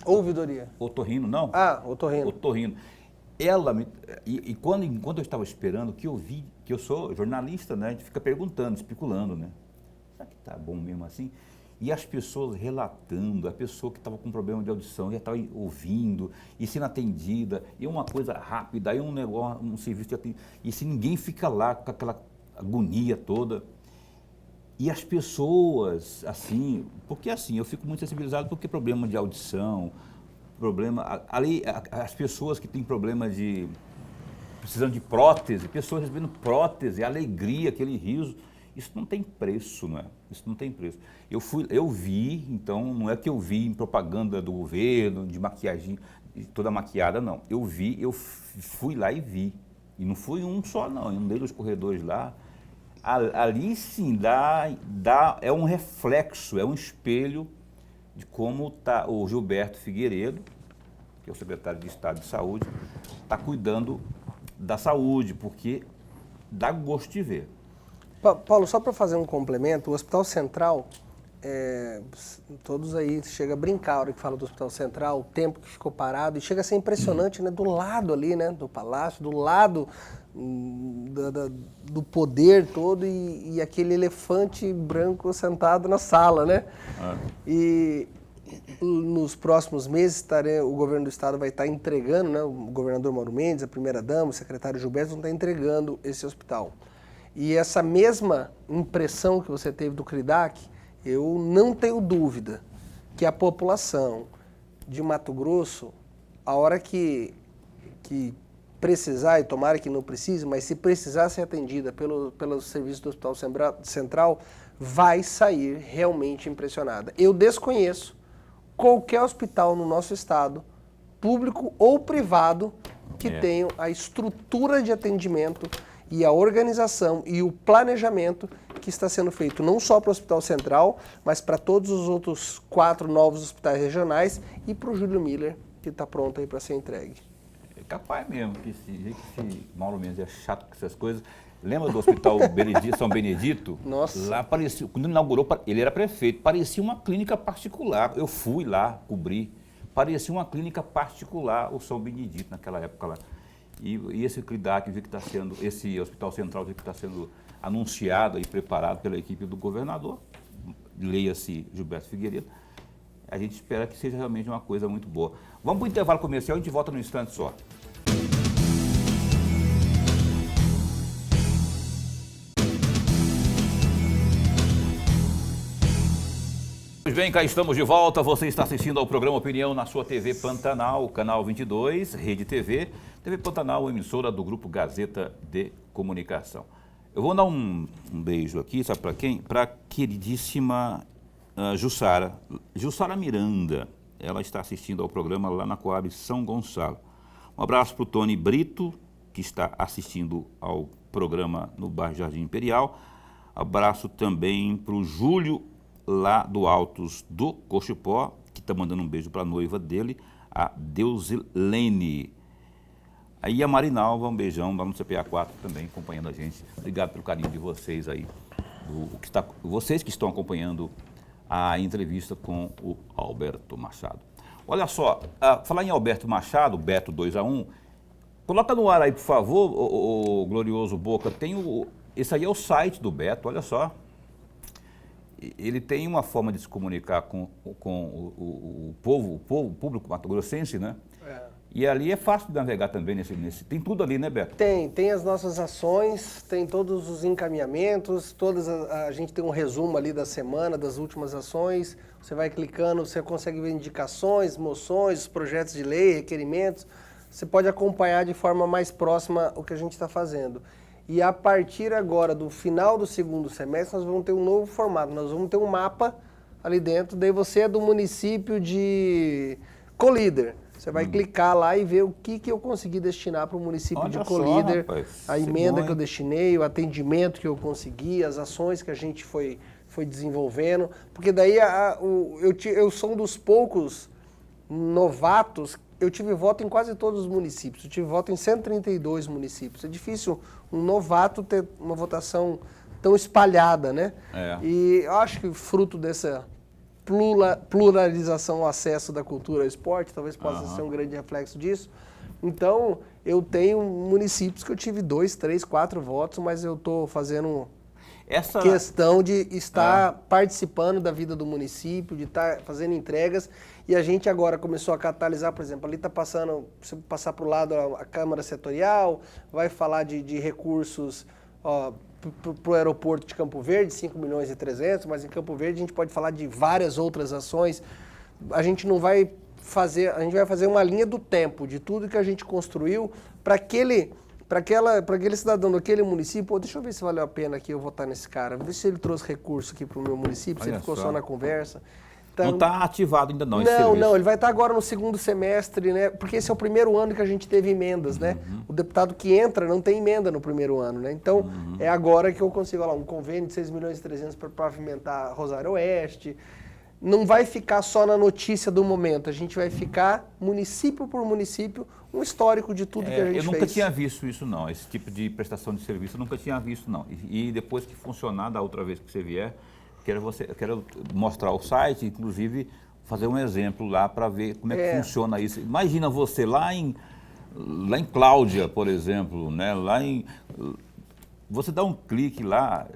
Ouvidoria. Otorrino, não? Ah, otorrino. Otorrino. Ela me... enquanto eu estava esperando, que eu vi, que eu sou jornalista, né? A gente fica perguntando, especulando, né? Será que tá bom mesmo assim? E as pessoas relatando, a pessoa que estava com problema de audição já estava ouvindo e sendo atendida, e uma coisa rápida, aí um negócio, um serviço de atendimento, e se ninguém fica lá com aquela agonia toda. E as pessoas, assim, porque assim, eu fico muito sensibilizado porque problema de audição, ali, as pessoas que têm problema de, precisando de prótese, pessoas recebendo prótese, alegria, aquele riso, isso não tem preço, não é? Isso não tem preço. Eu vi, então, não é que eu vi em propaganda do governo, de maquiagem, toda maquiada, não. Eu fui lá e vi. E não fui um só, não. Eu andei nos corredores lá. Ali sim é um reflexo, é um espelho de como tá o Gilberto Figueiredo, que é o secretário de Estado de Saúde, está cuidando da saúde, porque dá gosto de ver. Paulo, só para fazer um complemento, o Hospital Central, todos aí chegam a brincar a hora que fala do Hospital Central, o tempo que ficou parado, e chega a ser impressionante, né? Do lado ali, né? Do palácio, do lado do poder todo e aquele elefante branco sentado na sala, né? E nos próximos meses o governo do Estado vai estar entregando, né? O governador Mauro Mendes, a primeira-dama, o secretário Gilberto vão estar entregando esse hospital. E essa mesma impressão que você teve do CRIDAC, eu não tenho dúvida que a população de Mato Grosso, a hora que precisar, e tomara que não precise, mas se precisar ser atendida pelo serviço do Hospital Central, vai sair realmente impressionada. Eu desconheço qualquer hospital no nosso estado, público ou privado, que tenha a estrutura de atendimento e a organização e o planejamento que está sendo feito não só para o Hospital Central, mas para todos os outros 4 novos hospitais regionais e para o Júlio Miller, que está pronto aí para ser entregue. É capaz mesmo, que esse Mauro Mendes é chato com essas coisas. Lembra do Hospital São Benedito? Nossa. Lá parecia, quando ele inaugurou, ele era prefeito, parecia uma clínica particular. Eu fui lá cobrir, parecia uma clínica particular, o São Benedito, naquela época lá. E esse CRIDAC, esse Hospital Central que está sendo anunciado e preparado pela equipe do governador, leia-se Gilberto Figueiredo, a gente espera que seja realmente uma coisa muito boa. Vamos para o intervalo comercial e a gente volta num instante só. Pois bem, cá estamos de volta. Você está assistindo ao programa Opinião na sua TV Pantanal, canal 22, Rede TV. TV Pantanal, emissora do Grupo Gazeta de Comunicação. Eu vou dar um beijo aqui, sabe para quem? Para a queridíssima Jussara Miranda. Ela está assistindo ao programa lá na Coab São Gonçalo. Um abraço para o Tony Brito, que está assistindo ao programa no bairro Jardim Imperial. Abraço também para o Júlio, lá do Altos do Cochipó, que está mandando um beijo para a noiva dele, a Deusilene. Aí a Marinalva, um beijão lá no CPA 4 também, acompanhando a gente. Obrigado pelo carinho de vocês aí, vocês que estão acompanhando a entrevista com o Alberto Machado. Olha só, falar em Alberto Machado, Beto 2-1, coloca no ar aí, por favor, o glorioso Boca, esse aí é o site do Beto, olha só. Ele tem uma forma de se comunicar com o público mato-grossense, né? É. E ali é fácil de navegar também tem tudo ali, né, Beto? Tem as nossas ações, tem todos os encaminhamentos, a gente tem um resumo ali da semana, das últimas ações, você vai clicando, você consegue ver indicações, moções, projetos de lei, requerimentos, você pode acompanhar de forma mais próxima o que a gente está fazendo. E a partir agora do final do segundo semestre, nós vamos ter um novo formato, nós vamos ter um mapa ali dentro, daí você é do município de Colíder. Você vai clicar lá e ver o que eu consegui destinar para o município de Colíder, a emenda que eu destinei, o atendimento que eu consegui, as ações que a gente foi desenvolvendo, porque daí eu sou um dos poucos novatos. Eu tive voto em quase todos os municípios, eu tive voto em 132 municípios. É difícil um novato ter uma votação tão espalhada, né? É. E eu acho que fruto dessa pluralização ao acesso da cultura ao esporte, talvez possa ser um grande reflexo disso. Então, eu tenho municípios que eu tive 2, 3, 4 votos, mas eu estou fazendo questão de estar participando da vida do município, de estar fazendo entregas. E a gente agora começou a catalisar, por exemplo, ali está passando, se passar para o lado a Câmara Setorial, vai falar de recursos para o aeroporto de Campo Verde, 5 milhões e 300, mas em Campo Verde a gente pode falar de várias outras ações. A gente vai fazer uma linha do tempo de tudo que a gente construiu para aquele cidadão daquele município. Deixa eu ver se valeu a pena aqui eu votar nesse cara, ver se ele trouxe recurso aqui para o meu município, se ele ficou só na conversa. Então, não está ativado ainda não, Não, ele vai estar agora no segundo semestre, né? Porque esse é o primeiro ano que a gente teve emendas, né? O deputado que entra não tem emenda no primeiro ano, né? Então, é agora que eu consigo, um convênio de 6 milhões e 300 para pavimentar Rosário Oeste. Não vai ficar só na notícia do momento, a gente vai ficar município por município, um histórico de tudo que a gente fez. Eu nunca tinha visto isso não, esse tipo de prestação de serviço eu nunca tinha visto não. E depois que funcionar da outra vez que você vier, quero mostrar o site, inclusive fazer um exemplo lá para ver como é que funciona isso. Imagina você lá em Cláudia, por exemplo, né? Você dá um clique lá.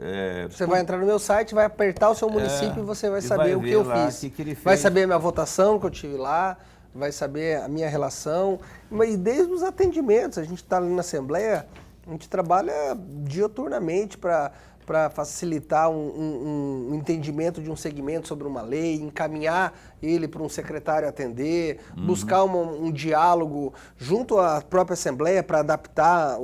Você vai entrar no meu site, vai apertar o seu município e você vai saber o que eu fiz. Que ele fez. Vai saber a minha votação que eu tive lá, vai saber a minha relação. Mas desde os atendimentos, a gente está ali na Assembleia, a gente trabalha diuturnamente para facilitar um entendimento de um segmento sobre uma lei, encaminhar ele para um secretário atender, buscar um diálogo junto à própria Assembleia para adaptar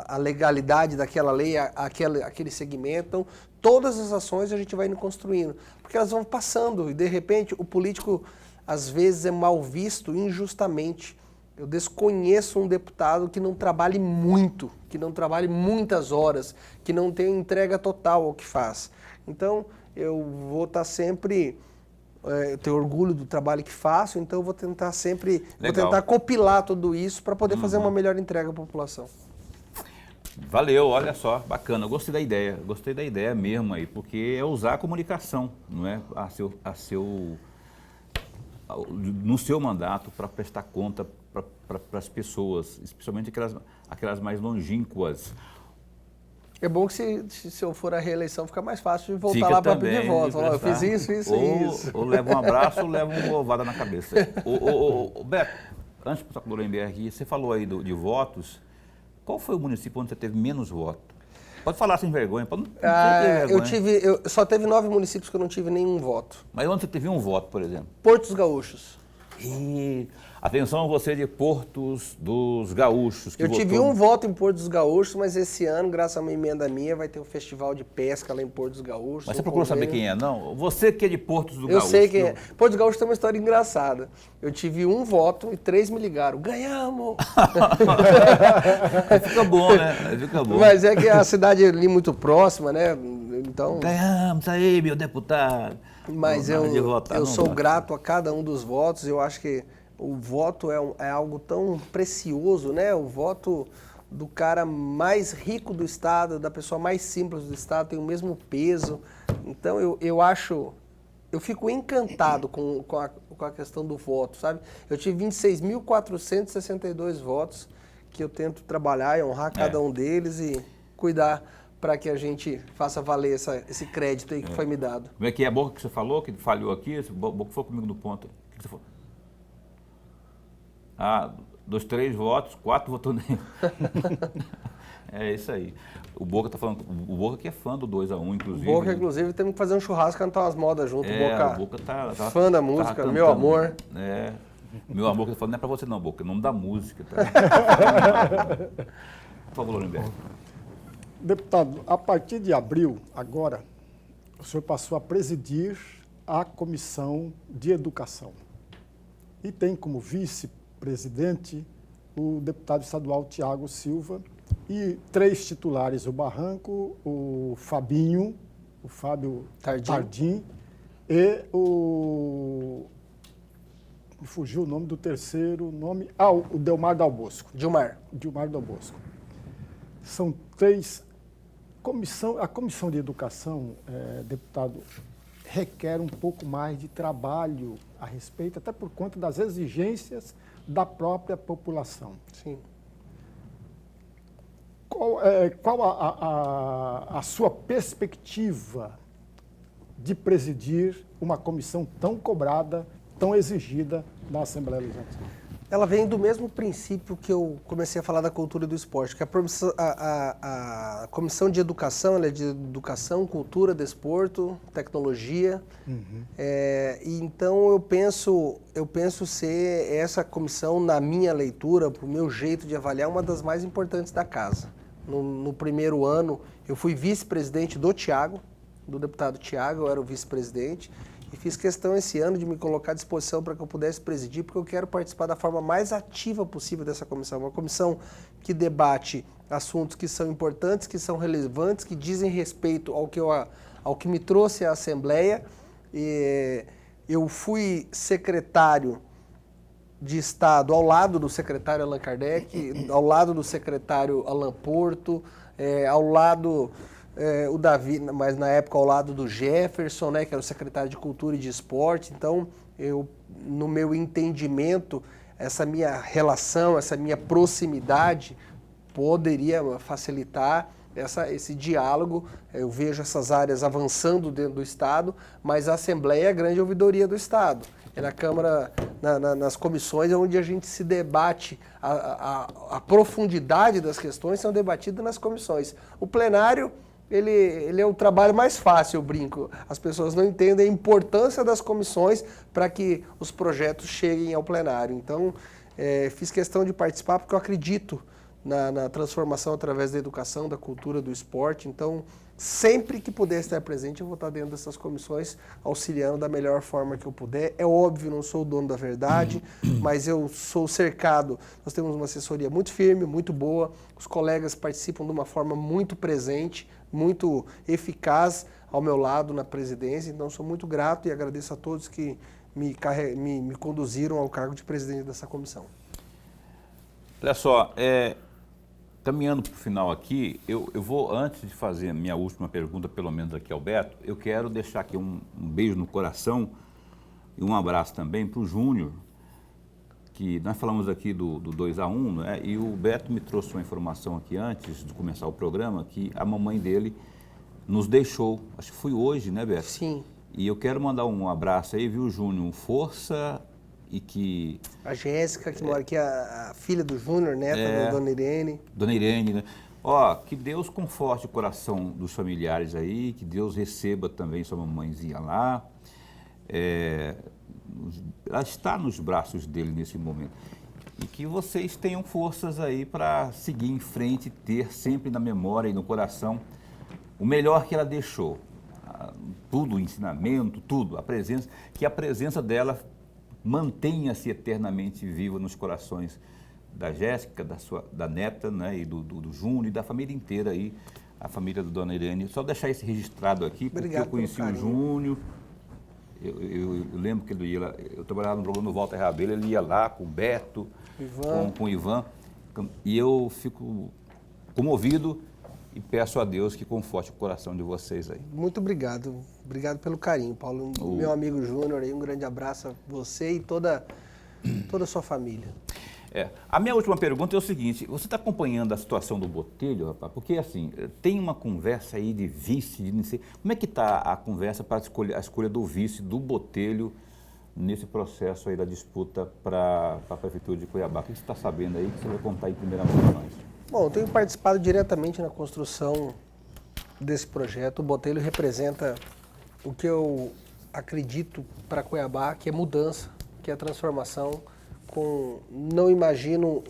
a legalidade daquela lei àquele segmento. Então, todas as ações a gente vai indo construindo, porque elas vão passando e, de repente, o político, às vezes, é mal visto injustamente. Eu desconheço um deputado que não trabalhe muito, que não trabalhe muitas horas, que não tenha entrega total ao que faz. Então, eu vou estar sempre, eu tenho orgulho do trabalho que faço, então eu vou tentar sempre, vou tentar compilar tudo isso para poder fazer uma melhor entrega à população. Valeu, olha só, bacana, eu gostei da ideia mesmo aí, porque é usar a comunicação, não é? No seu mandato para prestar conta para as pessoas, especialmente aquelas mais longínquas. É bom que se eu for à reeleição fica mais fácil de voltar Fica lá para também, pedir voto. Falar, eu fiz isso e isso. Ou leva um abraço ou leva uma ovada na cabeça. Beto, antes de passar para o Lorenberg aqui, você falou aí de votos. Qual foi o município onde você teve menos voto? Pode falar sem vergonha. Pode não ter vergonha. Só teve 9 municípios que eu não tive nenhum voto. Mas onde você teve um voto, por exemplo? Portos Gaúchos. E atenção você de Portos dos Gaúchos. Que Eu tive um voto em Portos dos Gaúchos, mas esse ano, graças a uma emenda minha, vai ter um festival de pesca lá em Portos dos Gaúchos. Mas você procurou saber quem é, não? Você que é de Portos do Gaúcho. Eu sei quem é. Portos dos Gaúchos tem uma história engraçada. Eu tive um voto e 3 me ligaram. Ganhamos! Aí fica bom, né? Aí fica bom. Mas é que a cidade é ali muito próxima, né? Então... Ganhamos aí, meu deputado. Mas Na hora de votar, eu não sou vai. grato a cada um dos votos. Eu acho que o voto é algo tão precioso, né? O voto do cara mais rico do Estado, da pessoa mais simples do Estado, tem o mesmo peso. Então, eu fico encantado com a questão do voto, sabe? Eu tive 26.462 votos que eu tento trabalhar e honrar cada um deles e cuidar para que a gente faça valer esse crédito aí que foi me dado. Como é que é a boca que você falou, que falhou aqui? A boca foi comigo no ponto. O que você falou? Ah, dos 3 votos, 4 votou nele. É isso aí. O Boca tá falando, o Boca que é fã do 2-1, inclusive. O Boca, inclusive, temos que fazer um churrasco e cantar umas modas junto. O Boca tá fã da música, meu amor. É. Meu amor, que eu tô falando, não é pra você não, Boca, é o nome da música. Tá? Por favor, Lorenberg. Deputado, a partir de abril, agora, o senhor passou a presidir a Comissão de Educação. E tem como vice-presidente o deputado estadual Tiago Silva e 3 titulares, o Barranco, o Fabinho, o Fábio Tardim e o... Me fugiu o nome do terceiro nome. O Delmar Dal Bosco. Dilmar Dal Bosco. São 3... A Comissão de Educação, deputado, requer um pouco mais de trabalho a respeito, até por conta das exigências da própria população. Sim. Qual a sua perspectiva de presidir uma comissão tão cobrada, tão exigida na Assembleia Legislativa? Ela vem do mesmo princípio que eu comecei a falar da cultura do esporte, que a Comissão de Educação, ela é de Educação, Cultura, Desporto, Tecnologia. E então eu penso ser essa comissão, na minha leitura, para o meu jeito de avaliar, uma das mais importantes da casa. No primeiro ano, eu fui vice-presidente do Tiago, do deputado Tiago, eu era o vice-presidente. E fiz questão esse ano de me colocar à disposição para que eu pudesse presidir, porque eu quero participar da forma mais ativa possível dessa comissão. Uma comissão que debate assuntos que são importantes, que são relevantes, que dizem respeito ao que me trouxe à Assembleia. Eu fui secretário de Estado ao lado do secretário Allan Kardec, ao lado do secretário Alan Porto, ao lado... o Davi, mas na época ao lado do Jefferson, né, que era o secretário de Cultura e de Esporte. Então, no meu entendimento, essa minha relação, essa minha proximidade poderia facilitar esse diálogo. Eu vejo essas áreas avançando dentro do Estado, mas a Assembleia é a grande ouvidoria do Estado. É na Câmara, nas comissões, onde a gente se debate, a profundidade das questões são debatidas nas comissões. O plenário... Ele é o trabalho mais fácil, eu brinco. As pessoas não entendem a importância das comissões para que os projetos cheguem ao plenário. Então, fiz questão de participar porque eu acredito na transformação através da educação, da cultura, do esporte. Então, sempre que puder estar presente, eu vou estar dentro dessas comissões, auxiliando da melhor forma que eu puder. É óbvio, não sou o dono da verdade, mas eu sou cercado. Nós temos uma assessoria muito firme, muito boa. Os colegas participam de uma forma muito presente, muito eficaz ao meu lado na presidência. Então, sou muito grato e agradeço a todos que me conduziram ao cargo de presidente dessa comissão. Olha só, caminhando para o final aqui, eu vou, antes de fazer a minha última pergunta, pelo menos aqui ao Beto, eu quero deixar aqui um beijo no coração e um abraço também para o Júnior, que nós falamos aqui do 2-1, né? E o Beto me trouxe uma informação aqui antes de começar o programa, que a mamãe dele nos deixou. Acho que foi hoje, né, Beto? Sim. E eu quero mandar um abraço aí, viu, Júnior? Força e que... A Jéssica, que mora aqui, a filha do Júnior, neta da Dona Irene. Dona Irene, né? Ó, que Deus conforte o coração dos familiares aí, que Deus receba também sua mamãezinha lá. Ela está nos braços dele nesse momento. E que vocês tenham forças aí para seguir em frente, ter sempre na memória e no coração o melhor que ela deixou. Tudo, o ensinamento, tudo, que a presença dela mantenha-se eternamente viva nos corações da Jéssica, da neta, né, e do Júnior e da família inteira aí, a família da Dona Irene. Só deixar esse registrado aqui, porque Obrigado eu conheci o Júnior, eu lembro que ele ia lá, eu trabalhava no programa do Walter Rabelo, ele ia lá com o Beto, com o Ivan, e eu fico comovido e peço a Deus que conforte o coração de vocês aí. Muito obrigado. Obrigado pelo carinho, Paulo. Meu amigo Júnior aí, um grande abraço a você e toda a sua família. A minha última pergunta é o seguinte, você está acompanhando a situação do Botelho, rapaz? Porque, assim, tem uma conversa aí de vice, de não sei... Como é que está a conversa para a escolha do vice do Botelho nesse processo aí da disputa para a Prefeitura de Cuiabá? O que você está sabendo aí que você vai contar em primeira mão para nós? Bom, eu tenho participado diretamente na construção desse projeto. O Botelho representa o que eu acredito para Cuiabá, que é mudança, que é transformação. Não imagino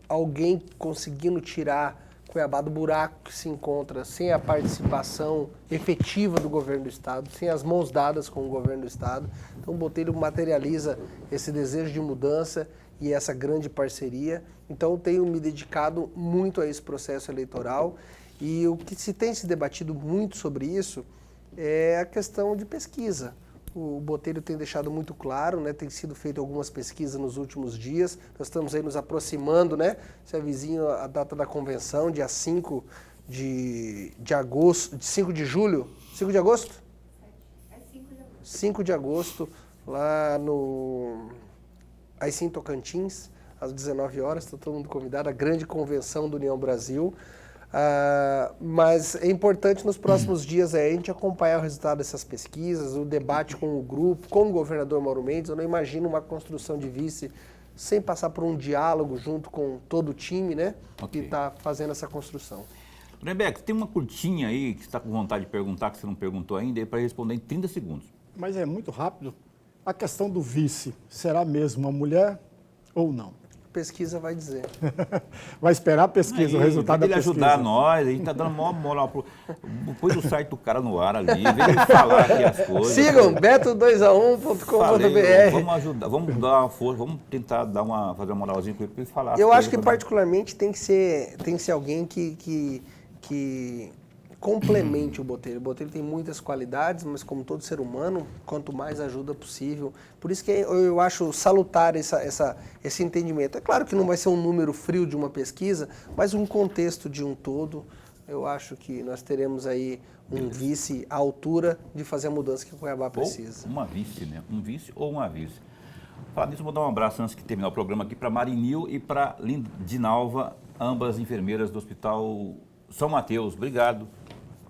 alguém conseguindo tirar Cuiabá do buraco que se encontra sem a participação efetiva do governo do Estado, sem as mãos dadas com o governo do Estado. Então o Botelho materializa esse desejo de mudança e essa grande parceria. Então eu tenho me dedicado muito a esse processo eleitoral e o que se tem se debatido muito sobre isso é a questão de pesquisa. O Botelho tem deixado muito claro, né? Tem sido feito algumas pesquisas nos últimos dias. Nós estamos aí nos aproximando, né? Se avizinha a data da convenção, dia 5 de agosto, 5 de julho, 5 de agosto? É 5 de agosto. 5 de agosto, lá aí sim, Tocantins, às 19 horas, está todo mundo convidado, a grande convenção do União Brasil. Mas é importante nos próximos dias a gente acompanhar o resultado dessas pesquisas, o debate com o grupo, com o governador Mauro Mendes. Eu não imagino uma construção de vice sem passar por um diálogo junto com todo o time, né? Okay. Que está fazendo essa construção. Rebeca, tem uma curtinha aí que você está com vontade de perguntar, que você não perguntou ainda, para responder em 30 segundos. Mas é muito rápido. A questão do vice, será mesmo uma mulher ou não? Pesquisa vai dizer. Vai esperar a pesquisa, o resultado da ele pesquisa. Ajudar nós, a gente está dando maior moral. Põe o site do cara no ar ali, vem ele falar aqui as coisas. Sigam beto2a1.com.br. Vamos ajudar, vamos dar uma força, vamos tentar fazer uma moralzinha com ele para ele falar. Eu acho que particularmente tem que ser alguém que complemente o Botelho. O Botelho tem muitas qualidades, mas como todo ser humano, quanto mais ajuda possível. Por isso que eu acho salutar esse entendimento. É claro que não vai ser um número frio de uma pesquisa, mas um contexto de um todo. Eu acho que nós teremos aí um vice à altura de fazer a mudança que o Cuiabá precisa. Ou uma vice, né? Um vice ou uma vice. Falar nisso, vou dar um abraço antes de terminar o programa aqui para Marinil e para Lindinalva, ambas enfermeiras do Hospital São Mateus. Obrigado.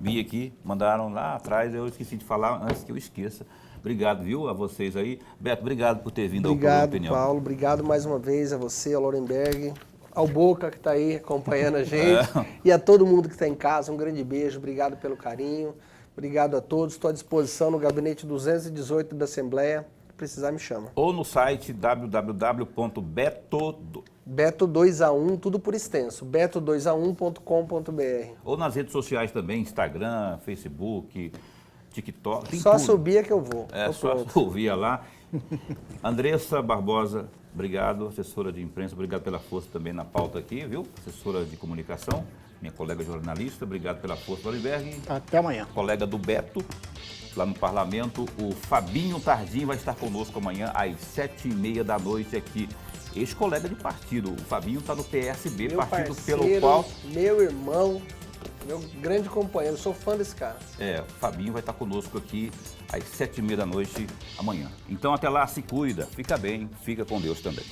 Vi aqui, mandaram lá atrás, eu esqueci de falar antes que eu esqueça. Obrigado, viu, a vocês aí. Beto, obrigado por ter vindo ao programa Opinião. Obrigado, Paulo. Obrigado mais uma vez a você, ao Lorenberg, ao Boca que está aí acompanhando a gente e a todo mundo que está em casa. Um grande beijo, obrigado pelo carinho. Obrigado a todos. Estou à disposição no gabinete 218 da Assembleia. Se precisar, me chama. Ou no site Beto2a1, tudo por extenso, beto2a1.com.br. Ou nas redes sociais também, Instagram, Facebook, TikTok. Só tudo. subia que eu vou. Só subia lá. Andressa Barbosa, obrigado, assessora de imprensa, obrigado pela força também na pauta aqui, viu? Assessora de comunicação, minha colega jornalista, obrigado pela força, Lorenberg. Até amanhã. Colega do Beto, lá no Parlamento, o Fabinho Tardim vai estar conosco amanhã às 7h30 da noite aqui. Ex-colega de partido, o Fabinho está no PSB, meu partido parceiro, pelo qual... Meu irmão, meu grande companheiro, sou fã desse cara. O Fabinho vai estar conosco aqui às 7h30 da noite amanhã. Então até lá, se cuida, fica bem, fica com Deus também.